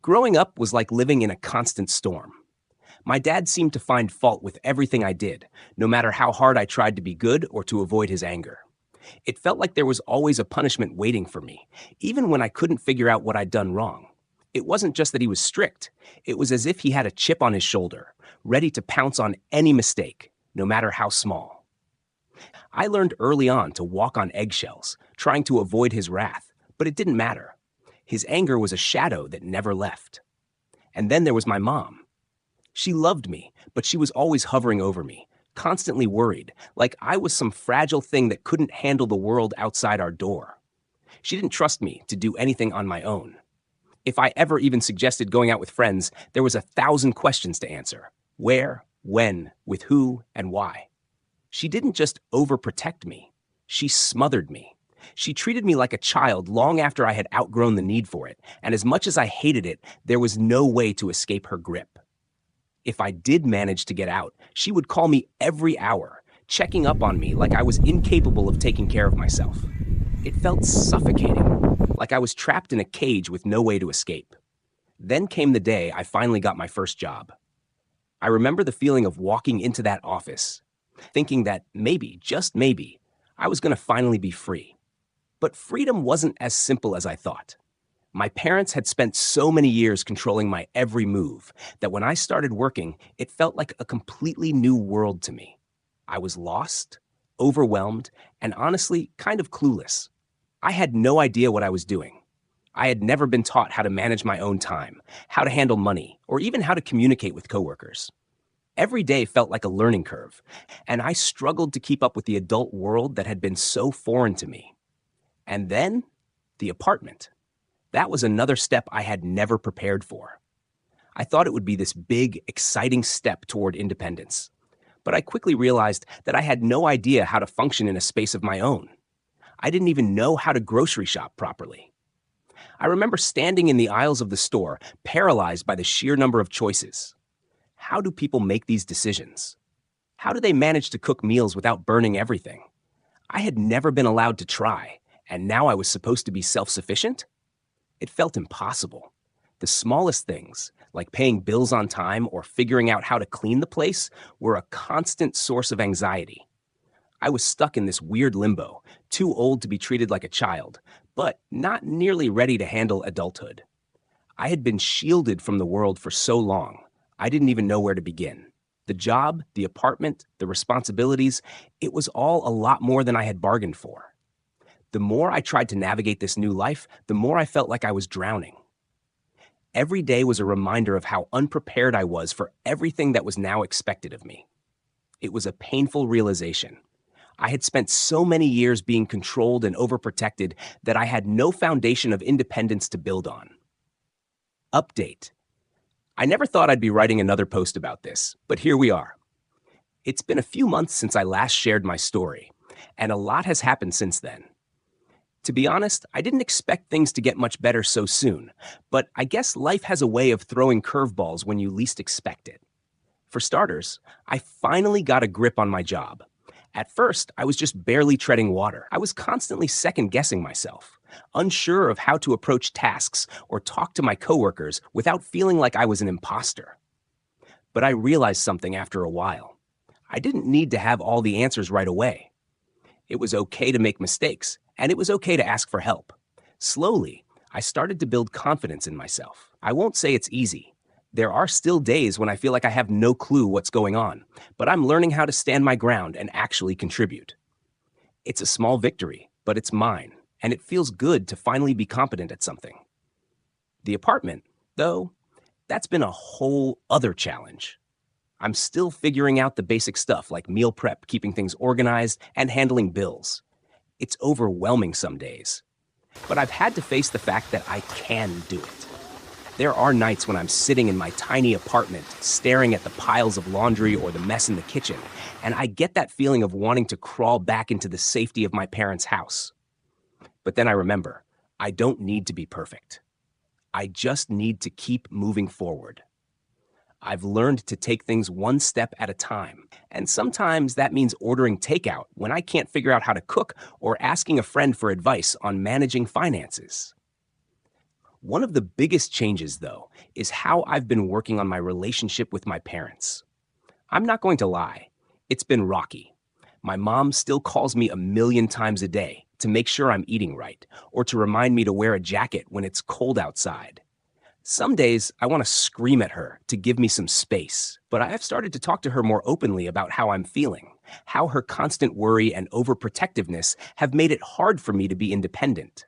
Growing up was like living in a constant storm. My dad seemed to find fault with everything I did, no matter how hard I tried to be good or to avoid his anger. It felt like there was always a punishment waiting for me, even when I couldn't figure out what I'd done wrong. It wasn't just that he was strict, it was as if he had a chip on his shoulder, ready to pounce on any mistake, no matter how small. I learned early on to walk on eggshells, trying to avoid his wrath, but it didn't matter. His anger was a shadow that never left. And then there was my mom. She loved me, but she was always hovering over me, constantly worried, like I was some fragile thing that couldn't handle the world outside our door. She didn't trust me to do anything on my own. If I ever even suggested going out with friends, there was 1,000 questions to answer. Where, when, with who, and why. She didn't just overprotect me. She smothered me. She treated me like a child long after I had outgrown the need for it, and as much as I hated it, there was no way to escape her grip. If I did manage to get out, she would call me every hour, checking up on me like I was incapable of taking care of myself. It felt suffocating, like I was trapped in a cage with no way to escape. Then came the day I finally got my first job. I remember the feeling of walking into that office, thinking that maybe, just maybe, I was going to finally be free. But freedom wasn't as simple as I thought. My parents had spent so many years controlling my every move that when I started working, it felt like a completely new world to me. I was lost, overwhelmed, and honestly, kind of clueless. I had no idea what I was doing. I had never been taught how to manage my own time, how to handle money, or even how to communicate with coworkers. Every day felt like a learning curve, and I struggled to keep up with the adult world that had been so foreign to me. And then, the apartment. That was another step I had never prepared for. I thought it would be this big, exciting step toward independence. But I quickly realized that I had no idea how to function in a space of my own. I didn't even know how to grocery shop properly. I remember standing in the aisles of the store, paralyzed by the sheer number of choices. How do people make these decisions? How do they manage to cook meals without burning everything? I had never been allowed to try, and now I was supposed to be self-sufficient? It felt impossible. The smallest things, like paying bills on time or figuring out how to clean the place, were a constant source of anxiety. I was stuck in this weird limbo, too old to be treated like a child, but not nearly ready to handle adulthood. I had been shielded from the world for so long, I didn't even know where to begin. The job, the apartment, the responsibilities, it was all a lot more than I had bargained for. The more I tried to navigate this new life, the more I felt like I was drowning. Every day was a reminder of how unprepared I was for everything that was now expected of me. It was a painful realization. I had spent so many years being controlled and overprotected that I had no foundation of independence to build on. Update. I never thought I'd be writing another post about this, but here we are. It's been a few months since I last shared my story, and a lot has happened since then. To be honest, I didn't expect things to get much better so soon, but I guess life has a way of throwing curveballs when you least expect it. For starters, I finally got a grip on my job. At first, I was just barely treading water. I was constantly second-guessing myself, unsure of how to approach tasks or talk to my coworkers without feeling like I was an imposter. But I realized something after a while. I didn't need to have all the answers right away. It was okay to make mistakes, and it was okay to ask for help. Slowly, I started to build confidence in myself. I won't say it's easy. There are still days when I feel like I have no clue what's going on, but I'm learning how to stand my ground and actually contribute. It's a small victory, but it's mine, and it feels good to finally be competent at something. The apartment, though, that's been a whole other challenge. I'm still figuring out the basic stuff like meal prep, keeping things organized, and handling bills. It's overwhelming some days. But I've had to face the fact that I can do it. There are nights when I'm sitting in my tiny apartment, staring at the piles of laundry or the mess in the kitchen, and I get that feeling of wanting to crawl back into the safety of my parents' house. But then I remember, I don't need to be perfect. I just need to keep moving forward. I've learned to take things one step at a time, and sometimes that means ordering takeout when I can't figure out how to cook or asking a friend for advice on managing finances. One of the biggest changes, though, is how I've been working on my relationship with my parents. I'm not going to lie, it's been rocky. My mom still calls me a million times a day to make sure I'm eating right, or to remind me to wear a jacket when it's cold outside. Some days I want to scream at her to give me some space, but I have started to talk to her more openly about how I'm feeling, how her constant worry and overprotectiveness have made it hard for me to be independent.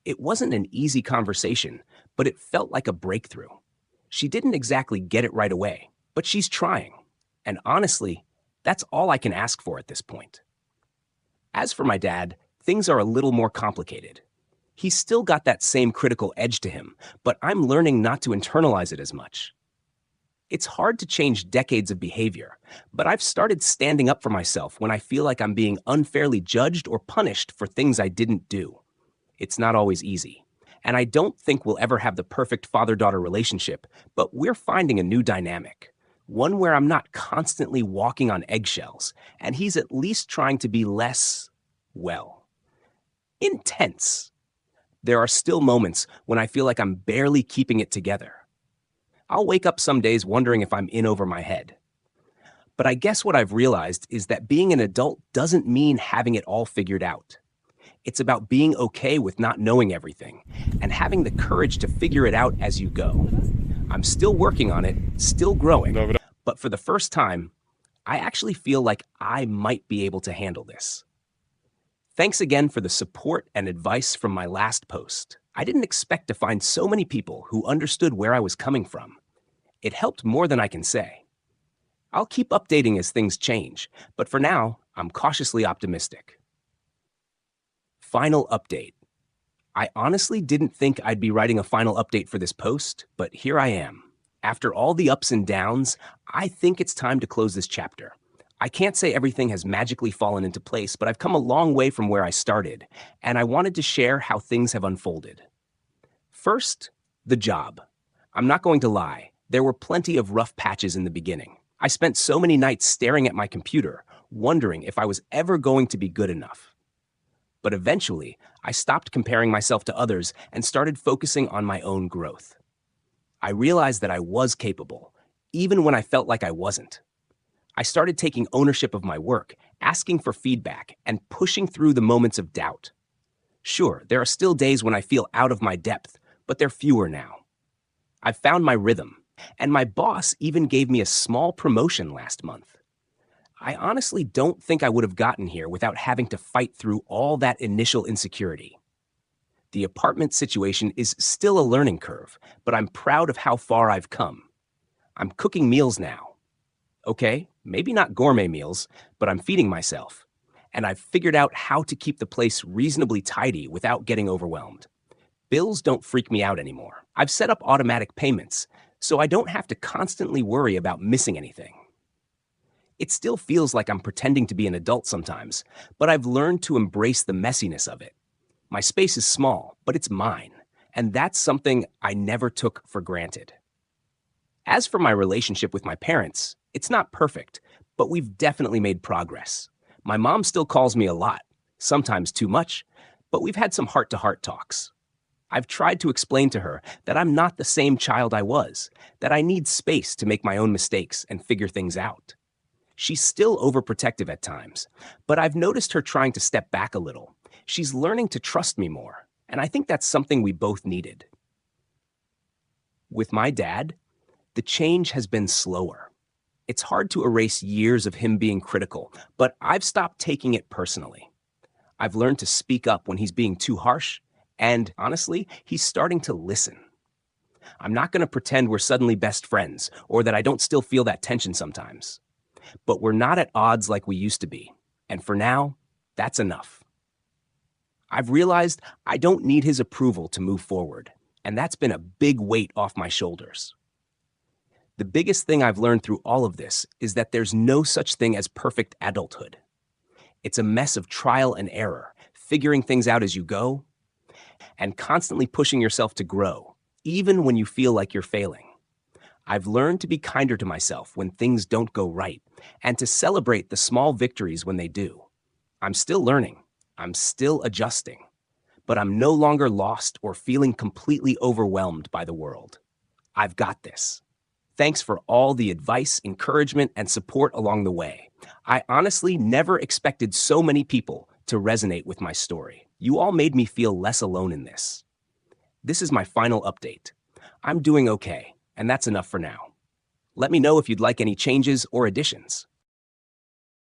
It wasn't an easy conversation, but it felt like a breakthrough. She didn't exactly get it right away, but she's trying. And honestly, that's all I can ask for at this point. As for my dad, things are a little more complicated. He's still got that same critical edge to him, but I'm learning not to internalize it as much. It's hard to change decades of behavior, but I've started standing up for myself when I feel like I'm being unfairly judged or punished for things I didn't do. It's not always easy, and I don't think we'll ever have the perfect father-daughter relationship, but we're finding a new dynamic, one where I'm not constantly walking on eggshells, and he's at least trying to be less, well, intense. There are still moments when I feel like I'm barely keeping it together. I'll wake up some days wondering if I'm in over my head. But I guess what I've realized is that being an adult doesn't mean having it all figured out. It's about being okay with not knowing everything and having the courage to figure it out as you go. I'm still working on it, still growing, but for the first time, I actually feel like I might be able to handle this. Thanks again for the support and advice from my last post. I didn't expect to find so many people who understood where I was coming from. It helped more than I can say. I'll keep updating as things change, but for now, I'm cautiously optimistic. Final update. I honestly didn't think I'd be writing a final update for this post, but here I am. After all the ups and downs, I think it's time to close this chapter. I can't say everything has magically fallen into place, but I've come a long way from where I started, and I wanted to share how things have unfolded. First, the job. I'm not going to lie, there were plenty of rough patches in the beginning. I spent so many nights staring at my computer, wondering if I was ever going to be good enough. But eventually, I stopped comparing myself to others and started focusing on my own growth. I realized that I was capable, even when I felt like I wasn't. I started taking ownership of my work, asking for feedback, and pushing through the moments of doubt. Sure, there are still days when I feel out of my depth, but they're fewer now. I've found my rhythm, and my boss even gave me a small promotion last month. I honestly don't think I would have gotten here without having to fight through all that initial insecurity. The apartment situation is still a learning curve, but I'm proud of how far I've come. I'm cooking meals now. Okay, maybe not gourmet meals, but I'm feeding myself. And I've figured out how to keep the place reasonably tidy without getting overwhelmed. Bills don't freak me out anymore. I've set up automatic payments, so I don't have to constantly worry about missing anything. It still feels like I'm pretending to be an adult sometimes, but I've learned to embrace the messiness of it. My space is small, but it's mine, and that's something I never took for granted. As for my relationship with my parents, it's not perfect, but we've definitely made progress. My mom still calls me a lot, sometimes too much, but we've had some heart-to-heart talks. I've tried to explain to her that I'm not the same child I was, that I need space to make my own mistakes and figure things out. She's still overprotective at times, but I've noticed her trying to step back a little. She's learning to trust me more, and I think that's something we both needed. With my dad, the change has been slower. It's hard to erase years of him being critical, but I've stopped taking it personally. I've learned to speak up when he's being too harsh, and honestly, he's starting to listen. I'm not going to pretend we're suddenly best friends, or that I don't still feel that tension sometimes. But we're not at odds like we used to be, and for now, that's enough. I've realized I don't need his approval to move forward, and that's been a big weight off my shoulders. The biggest thing I've learned through all of this is that there's no such thing as perfect adulthood. It's a mess of trial and error, figuring things out as you go, and constantly pushing yourself to grow, even when you feel like you're failing. I've learned to be kinder to myself when things don't go right, and to celebrate the small victories when they do. I'm still learning. I'm still adjusting. but I'm no longer lost or feeling completely overwhelmed by the world. I've got this. Thanks for all the advice, encouragement, and support along the way. I honestly never expected so many people to resonate with my story. You all made me feel less alone in this. This is my final update. I'm doing okay, and that's enough for now. Let me know if you'd like any changes or additions.